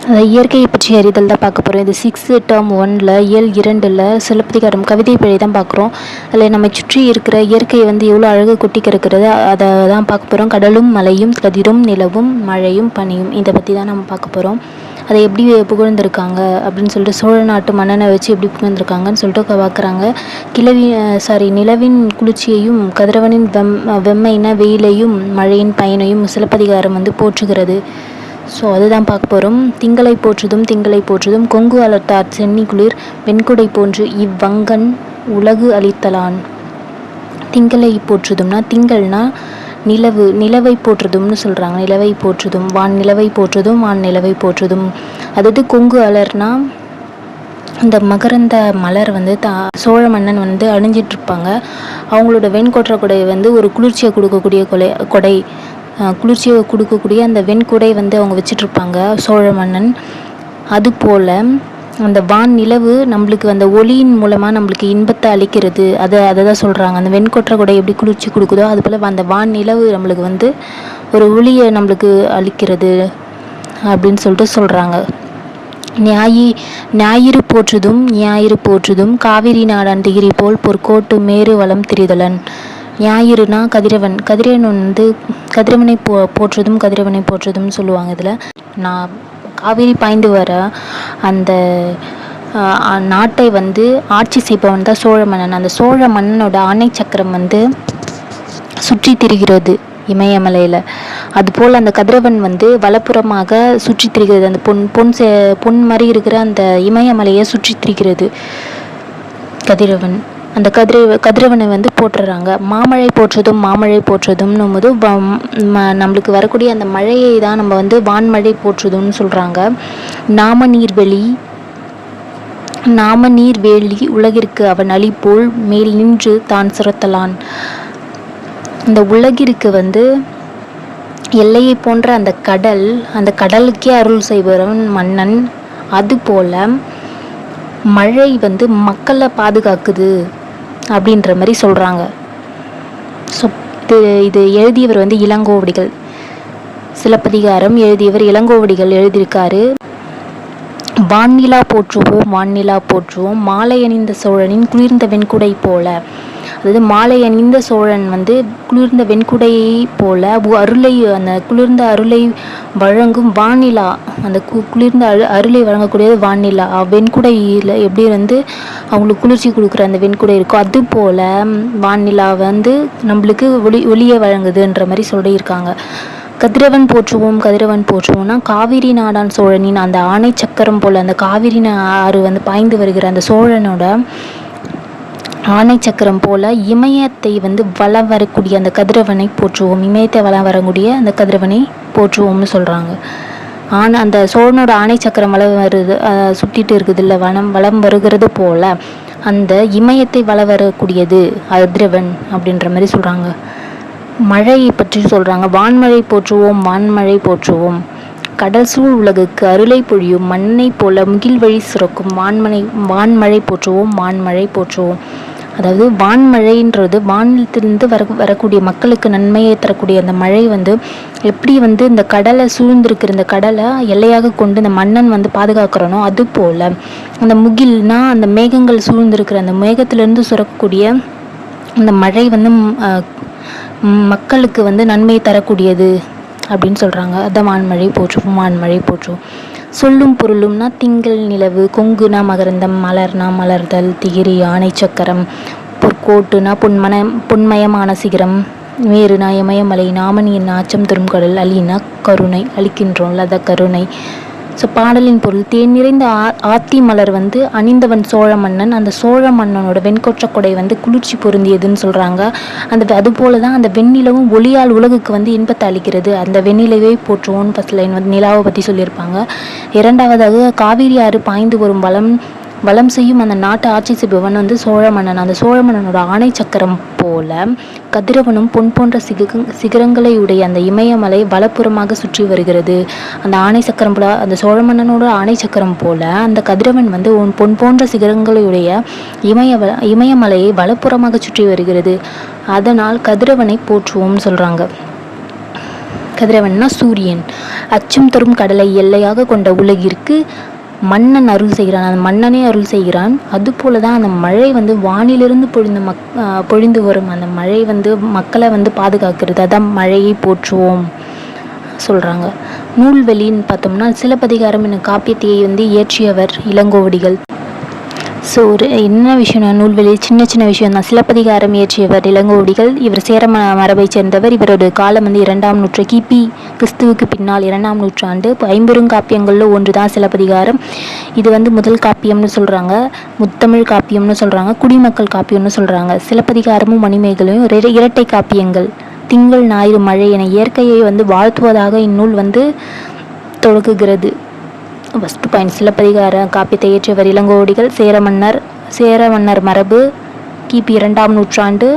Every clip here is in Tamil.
அந்த இயற்கையை பற்றி அறிதல் தான் பார்க்க போகிறோம். இது 6th term 1ல் இயல் 2ல் சிலப்பதிகாரம் கவிதை பிழை தான் பார்க்குறோம். அதில் நம்ம சுற்றி இருக்கிற இயற்கையை எவ்வளோ அழகு கொட்டி கிடக்கிறது அதை தான் பார்க்க போகிறோம். கடலும் மலையும் கதிரும் நிலவும் மழையும் பனியும் இதை பற்றி தான் நம்ம பார்க்க போகிறோம். அதை எப்படி புகழ்ந்திருக்காங்க அப்படின்னு சொல்லிட்டு சோழ நாட்டு மன்னனை வச்சு எப்படி புகழ்ந்திருக்காங்கன்னு சொல்லிட்டு பார்க்குறாங்க. நிலவின் குளிர்ச்சியையும் கதிரவனின் வெம்மையின வெயிலையும் மழையின் பயனையும் சிலப்பதிகாரம் போற்றுகிறது. ஸோ அதுதான் பார்க்க போகிறோம். திங்களை போற்றுதும் கொங்கு அலர்த்தார் சென்னி குளிர் வெண்குடை போன்று இவ்வங்கன் உலகு அளித்தலான். திங்களை போற்றுதும்னா திங்கள்னா நிலவை போற்றுதும்னு சொல்கிறாங்க. நிலவை போற்றுதும் வான் நிலவை போற்றுதும். அதாவது கொங்கு அலர்னா அந்த மகரந்த மலர் சோழ மன்னன் அணிஞ்சிட்ருப்பாங்க. அவங்களோட வெண்கொற்ற கொடை ஒரு குளிர்ச்சியை கொடுக்கக்கூடிய கொடை குளிர்ச்சியை கொடுக்கக்கூடிய அந்த வெண்குடை அவங்க வச்சிட்ருப்பாங்க சோழ மன்னன். அதுபோல் அந்த வான் நிலவு நம்மளுக்கு அந்த ஒளியின் மூலமாக நம்மளுக்கு இன்பத்தை அளிக்கிறது. அதை தான் சொல்கிறாங்க. அந்த வெண்கொற்ற கொடை எப்படி குளிர்ச்சி கொடுக்குதோ அதுபோல் அந்த வான் நிலவு நம்மளுக்கு ஒரு ஒளியை நம்மளுக்கு அளிக்கிறது அப்படின்னு சொல்லிட்டு சொல்கிறாங்க. ஞாயிறு போற்றுதும் காவிரி நாடான் திகிரி போல் பொற்கோட்டு மேரு வளம் திரிதலன். ஞாயிறுனா கதிரவன் கதிரவனை போற்றுதும் சொல்லுவாங்க. இதில் நான் காவிரி பாய்ந்து வர அந்த நாட்டை ஆட்சி செய்பவன் தான் சோழ மன்னன். அந்த சோழ மன்னனோட ஆணை சக்கரம் சுற்றி திரிகிறது இமயமலையில். அதுபோல் அந்த கதிரவன் வலப்புறமாக சுற்றி திரிகிறது. அந்த பொன் மாதிரி இருக்கிற அந்த இமயமலையை சுற்றி திரிகிறது கதிரவன். அந்த கதிரவனை போற்றுறாங்க. மாமழை போற்றுதும்னும் போது நம்மளுக்கு வரக்கூடிய அந்த மழையை தான் நம்ம வான்மழை போற்றுதும்னு சொல்கிறாங்க. நாம நீர் வேலி உலகிற்கு அவன் அளிப்போல் மேல் நின்று தான் சுரத்தலான். இந்த உலகிற்கு எல்லையை போன்ற அந்த கடலுக்கே அருள் செய்பவன் மன்னன். அதுபோல் மழை மக்களை பாதுகாக்குது அப்படின்ற மாதிரி சொல்கிறாங்க. ஸோ இது எழுதியவர் இளங்கோவடிகள். சிலப்பதிகாரம் எழுதியவர் இளங்கோவடிகள் எழுதியிருக்காரு. வான்நிலா போற்றுவோம் மாலை அணிந்த சோழனின் குளிர்ந்த வெண்குடை போல. அதாவது மாலை அணிந்த சோழன் குளிர்ந்த வெண்குடையை போல அந்த குளிர்ந்த அருளை வழங்கும் வானிலா. அந்த குளிர்ந்த அருளை வழங்கக்கூடியது வானிலா. வெண்குடையில் எப்படி அவங்களுக்கு குளிர்ச்சி கொடுக்குற அந்த வெண்குடை இருக்கும், அது போல் வானிலா நம்மளுக்கு ஒளியை வழங்குதுன்ற மாதிரி சொல்லியிருக்காங்க. கதிரவன் போற்றுவோம்னா காவிரி நாடான் சோழனின் அந்த ஆணை சக்கரம் போல் அந்த காவிரி ஆறு பாய்ந்து வருகிற அந்த சோழனோட ஆணை சக்கரம் போல இமயத்தை வலம் வரக்கூடிய அந்த கதிரவனை போற்றுவோம். இமயத்தை வலம் வரக்கூடிய அந்த கதிரவனை போற்றுவோம்னு சொல்கிறாங்க. அந்த சோழனோட ஆணை சக்கரம் வலம் வருது, சுற்றிட்டு இருக்குது இல்லை, வலம் வருகிறது போல அந்த இமயத்தை வலம் வரக்கூடியது கதிரவன் அப்படின்ற மாதிரி சொல்கிறாங்க. மழையை பற்றி சொல்கிறாங்க. வான்மழை போற்றுவோம் கடல் சூழ் உலகுக்கு அருளை பொழியும் மண்ணை போல முகில் வழி சுரக்கும் வான்மழை போற்றுவோம். அதாவது வான்மழைன்றது வானிலத்திலிருந்து வரக்கூடிய மக்களுக்கு நன்மையை தரக்கூடிய அந்த மழை எப்படி இந்த கடலை சூழ்ந்திருக்கிற இந்த கடலை எல்லையாக கொண்டு இந்த மன்னன் பாதுகாக்கிறனோ அது போல் அந்த முகில்னா அந்த மேகங்கள் சூழ்ந்திருக்கிற அந்த மேகத்திலிருந்து சுரக்கக்கூடிய அந்த மழை மக்களுக்கு நன்மை தரக்கூடியது அப்படின்னு சொல்கிறாங்க. அதான் வான்மழை போற்றுவோம். சொல்லும் பொருளும்னா திங்கள் நிலவு, கொங்குனா மகரந்தம், மலர்னா மலர்தல், திகிரி ஆணை சக்கரம், பொற்கோட்டுனா பொன்மயமான சிகரம், மேருனா இமயமலை, நாமனியின் நாச்சம் தரும் கடல், அலினா கருணை அளிக்கின்றோம்ல அத கருணை. ஸோ பாடலின் பொருள் தேன் நிறைந்த ஆத்தி மலர் அணிந்தவன் சோழ மன்னன். அந்த சோழ மன்னனோட வெண்கொற்ற கொடை குளிர்ச்சி பொருந்தியதுன்னு சொல்கிறாங்க. அதுபோல தான் அந்த வெண்ணிலவும் ஒளியால் உலகுக்கு இன்பத்தை அளிக்கிறது. அந்த வெண்ணிலவை போற்றுவோன்னு ஃபர்ஸ்ட் லைன் நிலாவை பற்றி சொல்லியிருப்பாங்க. இரண்டாவதாக காவிரி ஆறு பாய்ந்து வரும் வளம் செய்யும் அந்த நாட்டை ஆட்சி செய்பவன் சோழ மன்னன். அந்த சோழ மன்னனோட ஆணை சக்கரம் போல கதிரவனும் பொன் போன்ற சிகரங்களை உடைய அந்த இமயமலை வலப்புறமாக சுற்றி வருகிறது. அந்த ஆணை சக்கரம் போல அந்த சோழ மன்னனோட ஆணை சக்கரம் போல அந்த கதிரவன் பொன் போன்ற சிகரங்களையுடைய இமயமலையை வலப்புறமாக சுற்றி வருகிறது. அதனால் கதிரவனை போற்றுவோம் சொல்கிறாங்க. கதிரவன்னா சூரியன். அச்சம் தரும் கடலை எல்லையாக கொண்ட உலகிற்கு மன்னன் அருள் செய்கிறான். அந்த மன்னனே அருள் செய்கிறான். அதுபோல தான் அந்த மழை வந்து வானிலிருந்து பொழிந்து வரும் அந்த மழை வந்து மக்களை வந்து பாதுகாக்கிறது. அதான் மழையை போற்றுவோம் சொல்கிறாங்க. நூல்வெளின்னு பார்த்தோம்னா சிலப்பதிகாரம் என்னும் காப்பியத்தையை வந்து இயற்றியவர் இளங்கோவடிகள். ஸோ ஒரு என்ன விஷயம்னா நூல்வெளி சின்ன சின்ன விஷயம் தான். சிலப்பதிகாரம் இயற்றியவர் இளங்கோவடிகள். இவர் சேர மரபை சேர்ந்தவர். இவரோட காலம் வந்து 2ஆம் நூற்றாண்டு, கிபி கிறிஸ்துவுக்கு பின்னால் 2ஆம் நூற்றாண்டு. 50 காப்பியங்களில் ஒன்று தான் சிலப்பதிகாரம். இது வந்து முதல் காப்பியம்னு சொல்கிறாங்க, முத்தமிழ் காப்பியம்னு சொல்கிறாங்க, குடிமக்கள் காப்பியம்னு சொல்கிறாங்க. சிலப்பதிகாரமும் மணிமேகலையும் இரட்டை காப்பியங்கள். திங்கள் ஞாயிறு மழை என இயற்கையை வந்து வாழ்த்துவதாக இந்நூல் வந்து தொடங்குகிறது. ஃபஸ்ட்டு பாயிண்ட், சிலப்பதிகார காப்பியத்தை இயற்றியவர் இளங்கோவடிகள். சேர மன்னர் மரபு, கிபி 2ஆம் நூற்றாண்டு.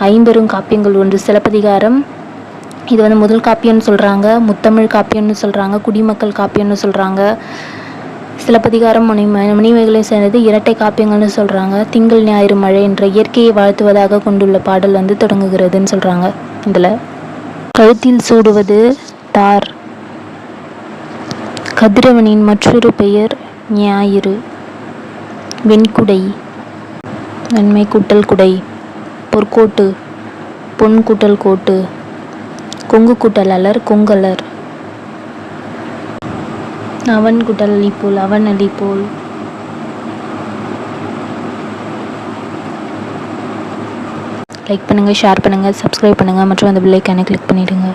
50 காப்பியங்கள் ஒன்று சிலப்பதிகாரம். இது வந்து முதல் காப்பியம்னு சொல்கிறாங்க, முத்தமிழ் காப்பியம்னு சொல்கிறாங்க, குடிமக்கள் காப்பியம்னு சொல்கிறாங்க. சிலப்பதிகாரம் மணிமேகலை சேர்ந்தது இரட்டை காப்பியங்கள்னு சொல்கிறாங்க. திங்கள் ஞாயிறு மழை என்ற இயற்கையை வாழ்த்துவதாக கொண்டுள்ள பாடல் வந்து தொடங்குகிறதுன்னு சொல்கிறாங்க. இதில் கழுத்தில் சூடுவது தார். கதிரவனின் மற்றொரு பெயர் ஞாயிறு. வெண்குடை, வெண்மை கூட்டல் குடை. பொற்கோட்டு, பொன் கூட்டல் கோட்டு. கொங்கு கூட்டல் அலர், கொங்கலர். அவன் கூட்டல் அலிப்போல், அவன் அலிப்போல். லைக் பண்ணுங்கள், ஷேர் பண்ணுங்கள், சப்ஸ்கிரைப் பண்ணுங்கள் மற்றும் அந்த பெல் ஐகானை கிளிக் பண்ணிவிடுங்க.